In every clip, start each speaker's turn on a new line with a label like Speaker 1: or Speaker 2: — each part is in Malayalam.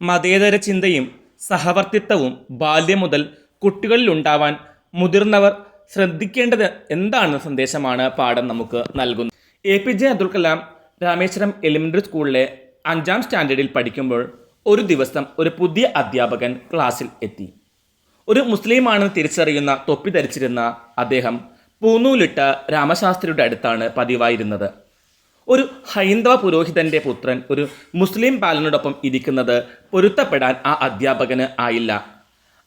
Speaker 1: മതേതര ചിന്തയും സഹവർത്തിത്വവും ബാല്യം മുതൽ കുട്ടികളിലുണ്ടാവാൻ മുതിർന്നവർ ശ്രദ്ധിക്കേണ്ടത് എന്താണെന്ന സന്ദേശമാണ് പാഠം നമുക്ക് നൽകുന്നത്. APJ അബ്ദുൽ കലാം രാമേശ്വരം എലിമെൻ്ററി സ്കൂളിലെ 5ാം സ്റ്റാൻഡേർഡിൽ പഠിക്കുമ്പോൾ ഒരു ദിവസം ഒരു പുതിയ അധ്യാപകൻ ക്ലാസ്സിൽ എത്തി. ഒരു മുസ്ലിമാണെന്ന് തിരിച്ചറിയുന്ന തൊപ്പി ധരിച്ചിരുന്ന അദ്ദേഹം പൂന്നൂലിട്ട രാമശാസ്ത്രിയുടെ അടുത്താണ് പതിവായിരുന്നത്. ഒരു ഹൈന്ദവ പുരോഹിതൻ്റെ പുത്രൻ ഒരു മുസ്ലിം ബാലനോടൊപ്പം ഇരിക്കുന്നത് പൊരുത്തപ്പെടാൻ ആ അധ്യാപകന് ആയില്ല.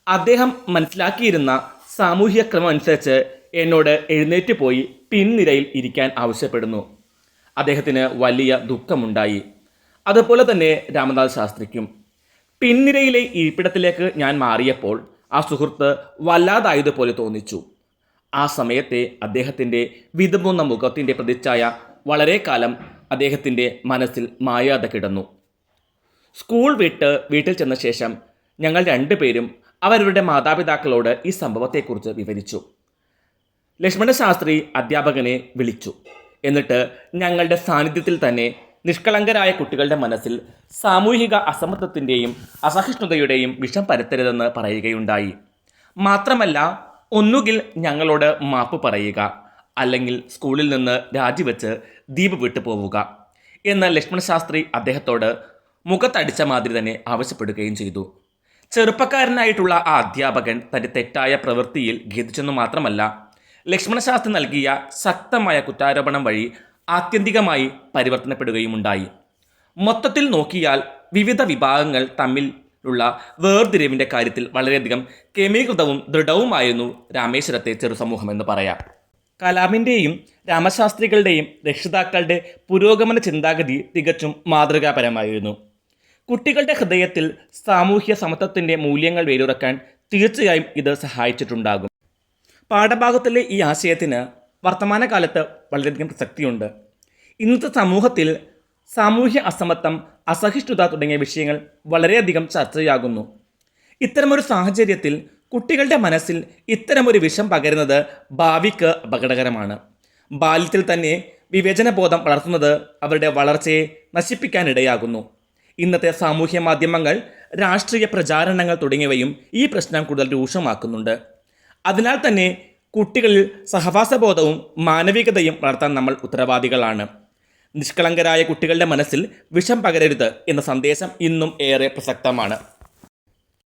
Speaker 1: അദ്ദേഹം മനസ്സിലാക്കിയിരുന്ന സാമൂഹ്യ ക്രമം അനുസരിച്ച് എന്നോട് എഴുന്നേറ്റ് പോയി പിൻനിരയിൽ ഇരിക്കാൻ ആവശ്യപ്പെടുന്നു. അദ്ദേഹത്തിന് വലിയ ദുഃഖമുണ്ടായി. അതുപോലെ തന്നെ രാമദാസ് ശാസ്ത്രിക്കും. പിൻനിരയിലെ ഇരിപ്പിടത്തിലേക്ക് ഞാൻ മാറിയപ്പോൾ ആ സുഹൃത്ത് വല്ലാതായതുപോലെ തോന്നിച്ചു. ആ സമയത്തെ അദ്ദേഹത്തിൻ്റെ വിതുമ്പുന്ന മുഖത്തിൻ്റെ പ്രതിച്ഛായ വളരെ കാലം അദ്ദേഹത്തിൻ്റെ മനസ്സിൽ മായാതെ കിടന്നു. സ്കൂൾ വിട്ട് വീട്ടിൽ ചെന്ന ശേഷം ഞങ്ങൾ രണ്ടുപേരും അവരുടെ മാതാപിതാക്കളോട് ഈ സംഭവത്തെക്കുറിച്ച് വിവരിച്ചു. ലക്ഷ്മണശാസ്ത്രി അധ്യാപകനെ വിളിച്ചു. എന്നിട്ട് ഞങ്ങളുടെ സാന്നിധ്യത്തിൽ തന്നെ നിഷ്കളങ്കരായ കുട്ടികളുടെ മനസ്സിൽ സാമൂഹിക അസമത്വത്തിൻ്റെയും അസഹിഷ്ണുതയുടെയും വിഷം പരത്തരുതെന്ന് പറയുകയുണ്ടായി. മാത്രമല്ല, ഒന്നുകിൽ ഞങ്ങളോട് മാപ്പ് പറയുക, അല്ലെങ്കിൽ സ്കൂളിൽ നിന്ന് രാജിവെച്ച് ദ്വീപ് വിട്ടു പോവുക എന്ന് ലക്ഷ്മണശാസ്ത്രി അദ്ദേഹത്തോട് മുഖത്തടിച്ച മാതിരി തന്നെ ആവശ്യപ്പെടുകയും ചെയ്തു. ചെറുപ്പക്കാരനായിട്ടുള്ള ആ അധ്യാപകൻ തൻ്റെ തെറ്റായ പ്രവൃത്തിയിൽ ഖേദിച്ചെന്നു മാത്രമല്ല, ലക്ഷ്മണശാസ്ത്രി നൽകിയ ശക്തമായ കുറ്റാരോപണം വഴി ആത്യന്തികമായി പരിവർത്തനപ്പെടുകയുമുണ്ടായി. മൊത്തത്തിൽ നോക്കിയാൽ വിവിധ വിഭാഗങ്ങൾ തമ്മിലുള്ള വേർതിരിവിൻ്റെ കാര്യത്തിൽ വളരെയധികം കേമീകൃതവും ദൃഢവുമായിരുന്നു രാമേശ്വരത്തെ ചെറുസമൂഹമെന്ന് പറയാം. കലാമിൻ്റെയും രാമശാസ്ത്രികളുടെയും രക്ഷിതാക്കളുടെ പുരോഗമന ചിന്താഗതി തികച്ചും മാതൃകാപരമായിരുന്നു. കുട്ടികളുടെ ഹൃദയത്തിൽ സാമൂഹ്യ സമത്വത്തിൻ്റെ മൂല്യങ്ങൾ വേരുറക്കാൻ തീർച്ചയായും ഇത് സഹായിച്ചിട്ടുണ്ടാകും. പാഠഭാഗത്തിലെ ഈ ആശയത്തിന് വർത്തമാനകാലത്ത് വളരെയധികം പ്രസക്തിയുണ്ട്. ഇന്നത്തെ സമൂഹത്തിൽ സാമൂഹ്യ അസമത്വം, അസഹിഷ്ണുത തുടങ്ങിയ വിഷയങ്ങൾ വളരെയധികം ചർച്ചയാകുന്നു. ഇത്തരമൊരു സാഹചര്യത്തിൽ കുട്ടികളുടെ മനസ്സിൽ ഇത്തരമൊരു വിഷം പകരുന്നത് ഭാവിക്ക് അപകടകരമാണ്. ബാല്യത്തിൽ തന്നെ വിവേചനബോധം വളർത്തുന്നത് അവരുടെ വളർച്ചയെ നശിപ്പിക്കാനിടയാകുന്നു. ഇന്നത്തെ സാമൂഹ്യ മാധ്യമങ്ങൾ, രാഷ്ട്രീയ പ്രചാരണങ്ങൾ തുടങ്ങിയവയും ഈ പ്രശ്നം കൂടുതൽ രൂക്ഷമാക്കുന്നുണ്ട്. അതിനാൽ തന്നെ കുട്ടികളിൽ സഹവാസബോധവും മാനവികതയും വളർത്താൻ നമ്മൾ ഉത്തരവാദികളാണ്. നിഷ്കളങ്കരായ കുട്ടികളുടെ മനസ്സിൽ വിഷം പകരരുത് എന്ന സന്ദേശം ഇന്നും ഏറെ പ്രസക്തമാണ്.